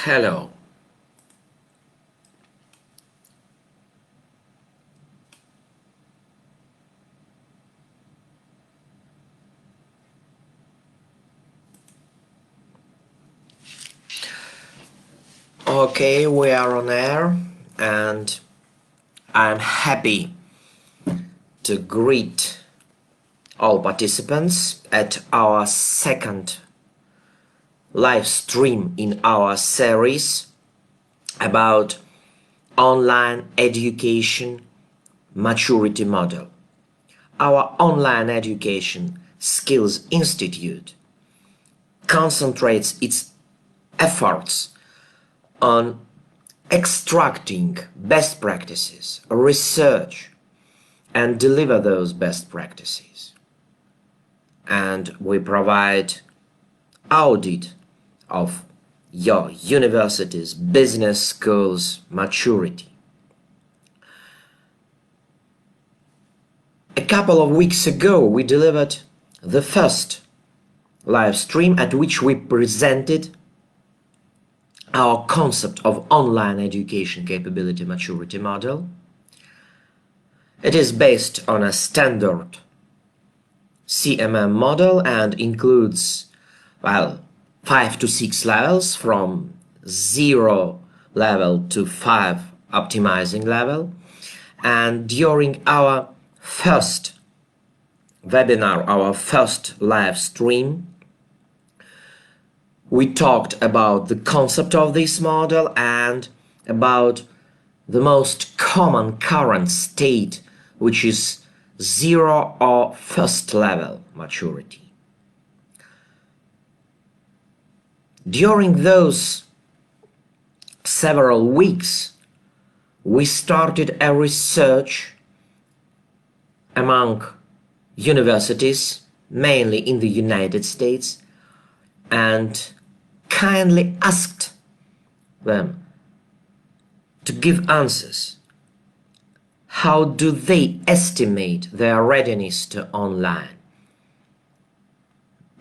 Hello. Okay, we are on air and I'm happy to greet all participants at our second live stream in our series about online education maturity model. Our online education skills institute concentrates its efforts on extracting best practices, research, and deliver those best practices. And we provide audit of your university's business schools maturity. A couple of weeks ago, we delivered the first live stream at which we presented our concept of online education capability maturity model. It is based on a standard CMM model and includes, 5 to 6 levels from 0 level to 5 optimizing level. And during our first webinar, our first live stream, we talked about the concept of this model and about the most common current state, which is 0 or first level maturity. During those several weeks, we started a research among universities, mainly in the United States, and kindly asked them to give answers. How do they estimate their readiness to online?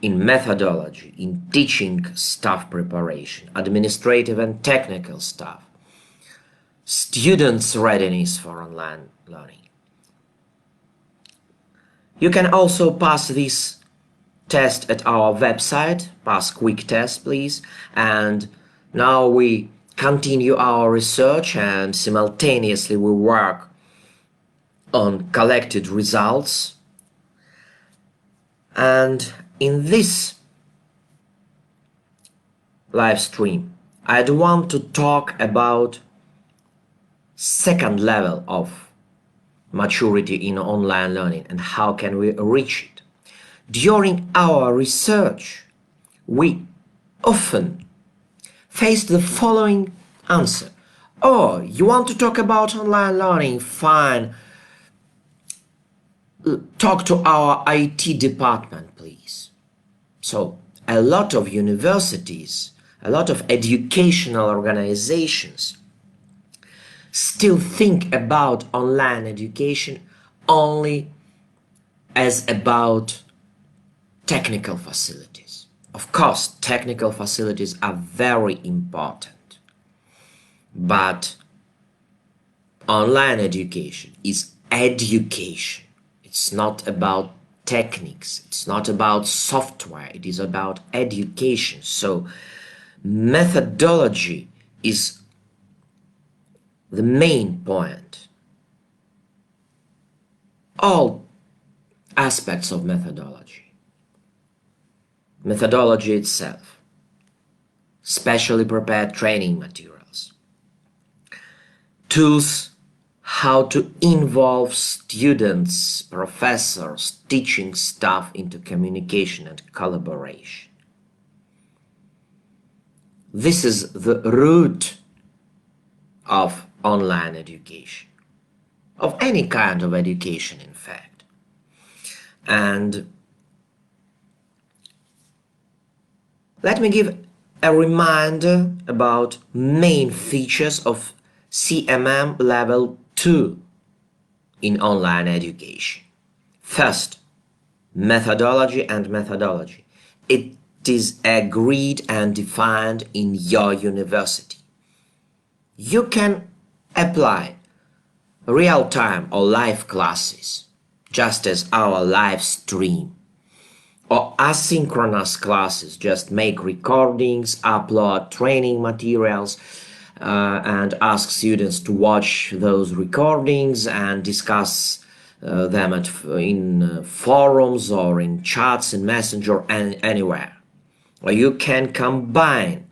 In methodology, in teaching staff preparation, administrative and technical staff, students' readiness for online learning. You can also pass this test at our website, pass quick test please, and now we continue our research and simultaneously we work on collected results. And in this live stream, I'd want to talk about second level of maturity in online learning and how can we reach it. During our research, we often face the following answer. Oh, you want to talk about online learning? Fine. Talk to our IT department, please. So, a lot of universities, a lot of educational organizations still think about online education only as about technical facilities. Of course, technical facilities are very important, but online education is education. It's not about techniques, it's not about software, it is about education. So methodology is the main point. All aspects of methodology. Methodology itself, specially prepared training materials, tools how to involve students, professors, teaching staff into communication and collaboration. This is the root of online education, of any kind of education in fact. And let me give a reminder about main features of CMM level 2 in online education. First, methodology and methodology. It is agreed and defined in your university. You can apply real-time or live classes, just as our live stream, or asynchronous classes, just make recordings, upload training materials, and ask students to watch those recordings and discuss them in forums or in chats in Messenger and anywhere. Or you can combine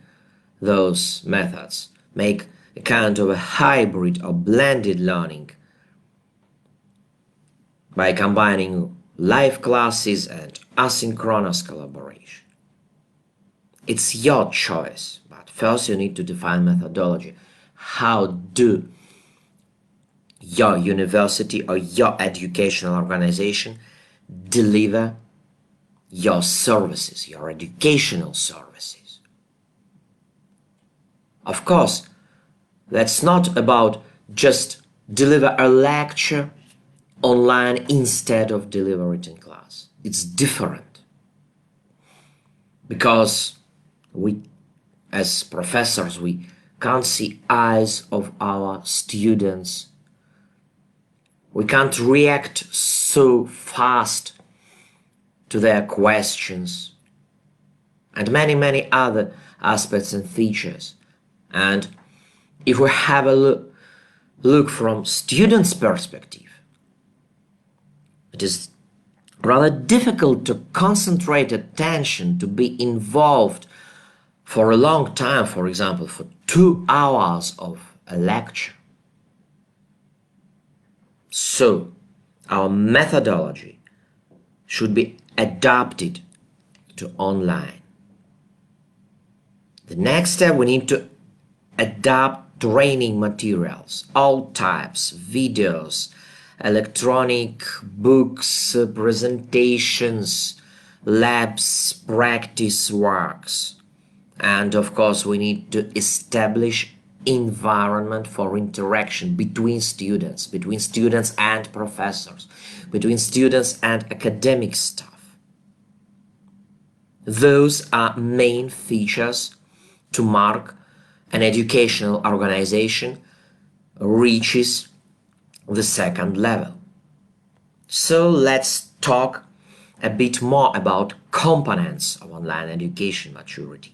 those methods, make a kind of a hybrid or blended learning by combining live classes and asynchronous collaboration. It's your choice, but first you need to define methodology. How do your university or your educational organization deliver your services, your educational services? Of course, that's not about just deliver a lecture online instead of deliver it in class. It's different. Because we, as professors, we can't see eyes of our students. We can't react so fast to their questions and many other aspects and features. And if we have a look from students' perspective, it is rather difficult to concentrate attention, to be involved for a long time, for example, for 2 hours of a lecture. So, our methodology should be adapted to online. The next step, we need to adapt training materials, all types, videos, electronic books, presentations, labs, practice works. And of course, we need to establish environment for interaction between students and professors, between students and academic staff. Those are main features to mark an educational organization reaches the second level. So let's talk a bit more about components of online education maturity.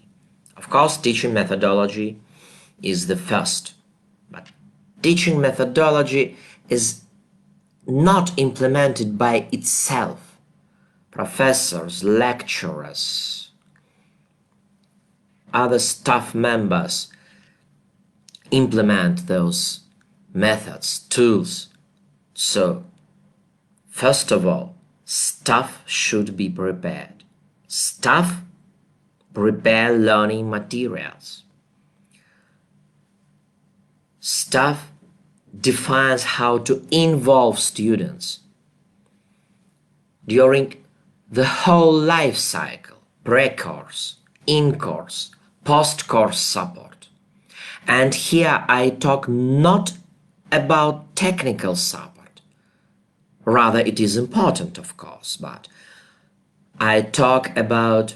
Of course, teaching methodology is the first, but teaching methodology is not implemented by itself. Professors, lecturers, other staff members implement those methods, tools. So, first of all, staff should be prepared. Staff prepare learning materials. Staff defines how to involve students during the whole life cycle, pre-course, in-course, post-course support. And here I talk not about technical support. Rather, it is important, of course, but I talk about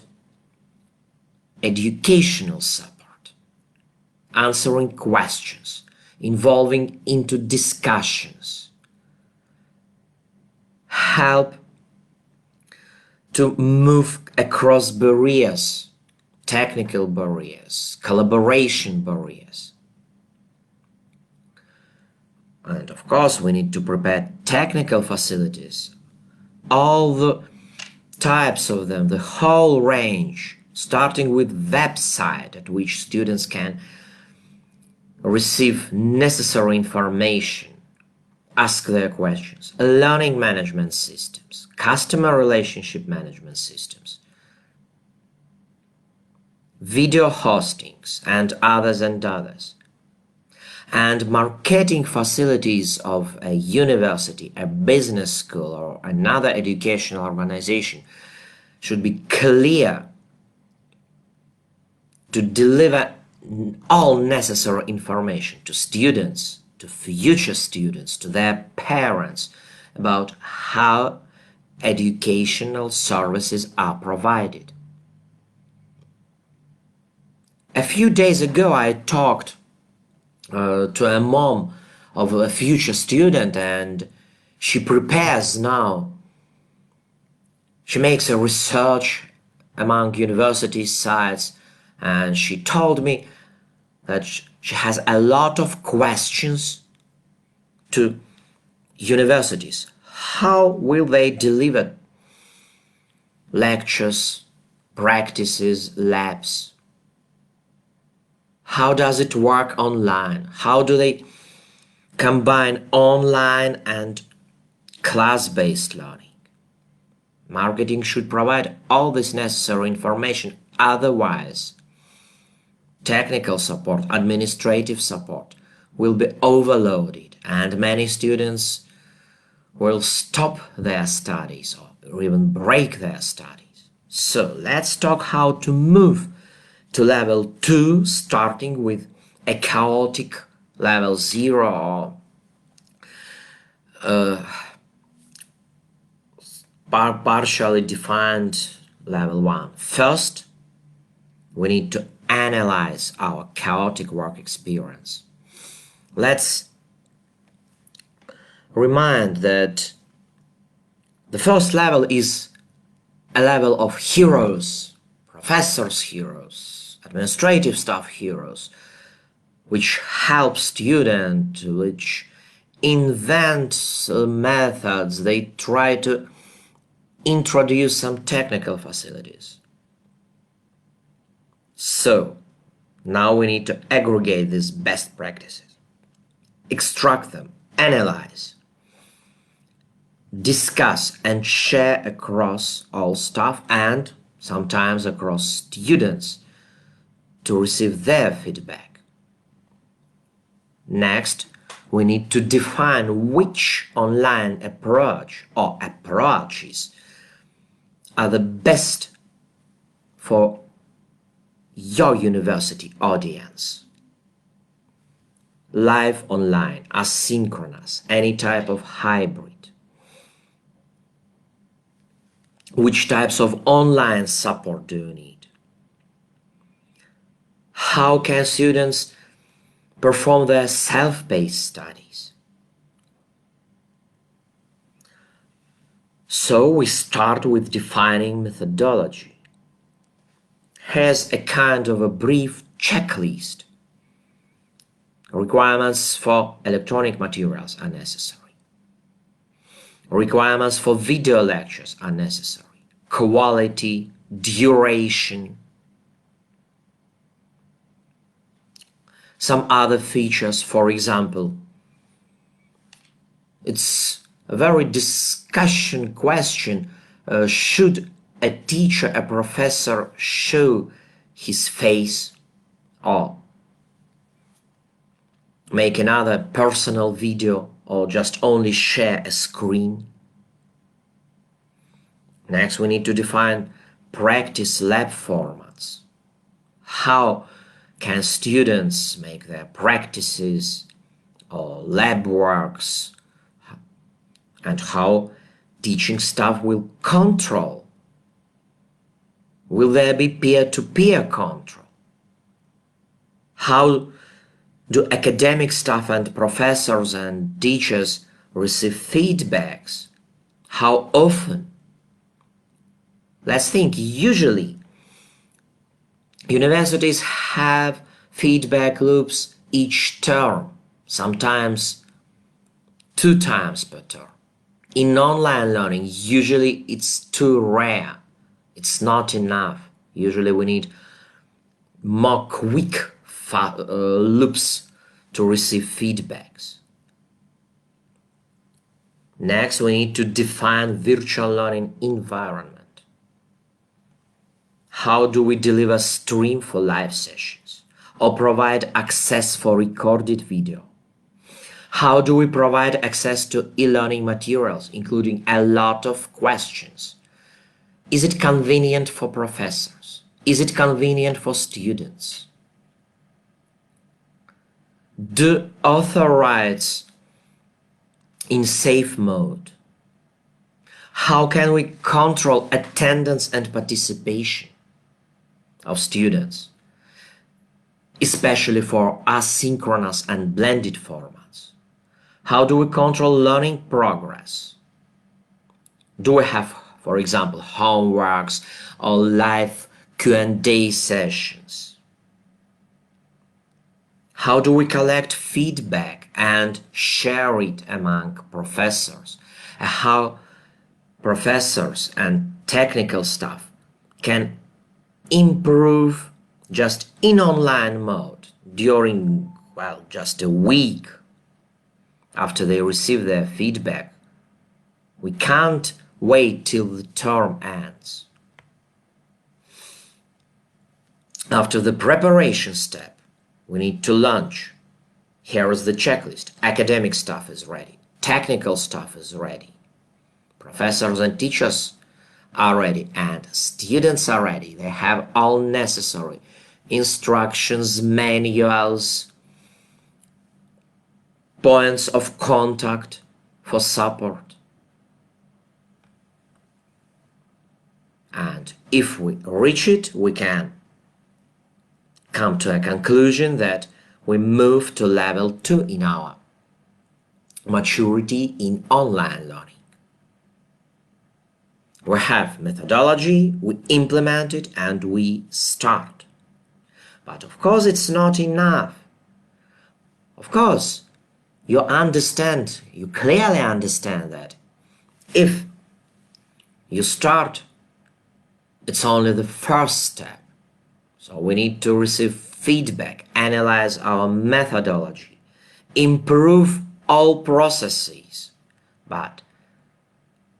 educational support, answering questions, involving into discussions, help to move across barriers, technical barriers, collaboration barriers. And of course, we need to prepare technical facilities, all the types of them, the whole range, starting with website at which students can receive necessary information, ask their questions, learning management systems, customer relationship management systems, video hostings, and others. And marketing facilities of a university, a business school, or another educational organization should be clear to deliver all necessary information to students, to future students, to their parents about how educational services are provided. A few days ago, I talked to a mom of a future student, and she prepares now. She makes a research among university sites, and she told me that she has a lot of questions to universities. How will they deliver lectures, practices, labs? How does it work online? How do they combine online and class-based learning? Marketing should provide all this necessary information, otherwise technical support, administrative support will be overloaded and many students will stop their studies or even break their studies. So let's talk how to move to level 2, starting with a chaotic level 0 or partially defined level 1. First, we need to analyze our chaotic work experience. Let's remind that the first level is a level of heroes, professors' heroes, administrative staff heroes, which help students, which invent methods, they try to introduce some technical facilities. So, now we need to aggregate these best practices, extract them, analyze, discuss and share across all staff and sometimes across students to receive their feedback. Next, we need to define which online approach or approaches are the best for your university audience. Live, online, asynchronous, any type of hybrid. Which types of online support do you need? How can students perform their self-paced studies? So we start with defining methodology. Here's a kind of a brief checklist. Requirements for electronic materials are necessary. Requirements for video lectures are necessary. Quality, duration. Some other features, for example, it's a very discussion question. Should a teacher, a professor show his face or make another personal video or just only share a screen? Next, we need to define practice lab formats. How can students make their practices or lab works, and how teaching staff will control? Will there be peer-to-peer control? How do academic staff and professors and teachers receive feedbacks? How often? Let's think. Usually, universities have feedback loops each term, sometimes 2 times per term. In online learning, usually it's too rare. It's not enough. Usually we need more quick loops to receive feedbacks. Next, we need to define virtual learning environment. How do we deliver stream for live sessions or provide access for recorded video? How do we provide access to e-learning materials, including a lot of questions? Is it convenient for professors? Is it convenient for students? Do author rights in safe mode? How can we control attendance and participation of students? especially for asynchronous and blended formats? How do we control learning progress? Do we have, for example, homeworks or live Q&A sessions? How do we collect feedback and share it among professors? And how professors and technical staff can improve just in online mode during, well, just a week after they receive their feedback. We can't wait till the term ends. After the preparation step, we need to launch. Here is the checklist. Academic stuff is ready. Technical stuff is ready. Professors and teachers are ready, and students are ready. They have all necessary instructions, manuals, points of contact for support. And if we reach it, we can come to a conclusion that we move to level 2 in our maturity in online learning. We have methodology, we implement it, and we start. But of course it's not enough. Of course, you clearly understand that if you start, it's only the first step. So we need to receive feedback, analyze our methodology, improve all processes. But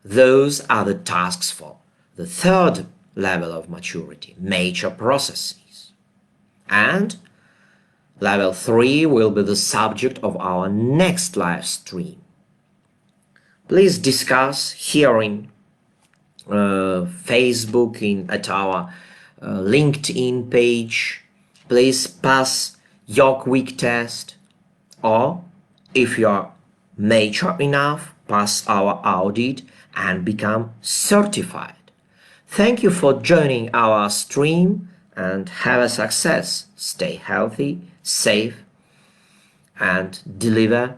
those are the tasks for the third level of maturity, mature processes. And level 3 will be the subject of our next live stream. Please discuss here in Facebook, at our LinkedIn page. Please pass your quick test, or if you are mature enough, pass our audit and become certified. Thank you for joining our stream and have a success. Stay healthy, safe, and deliver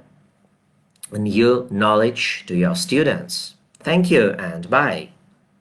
new knowledge to your students. Thank you and bye.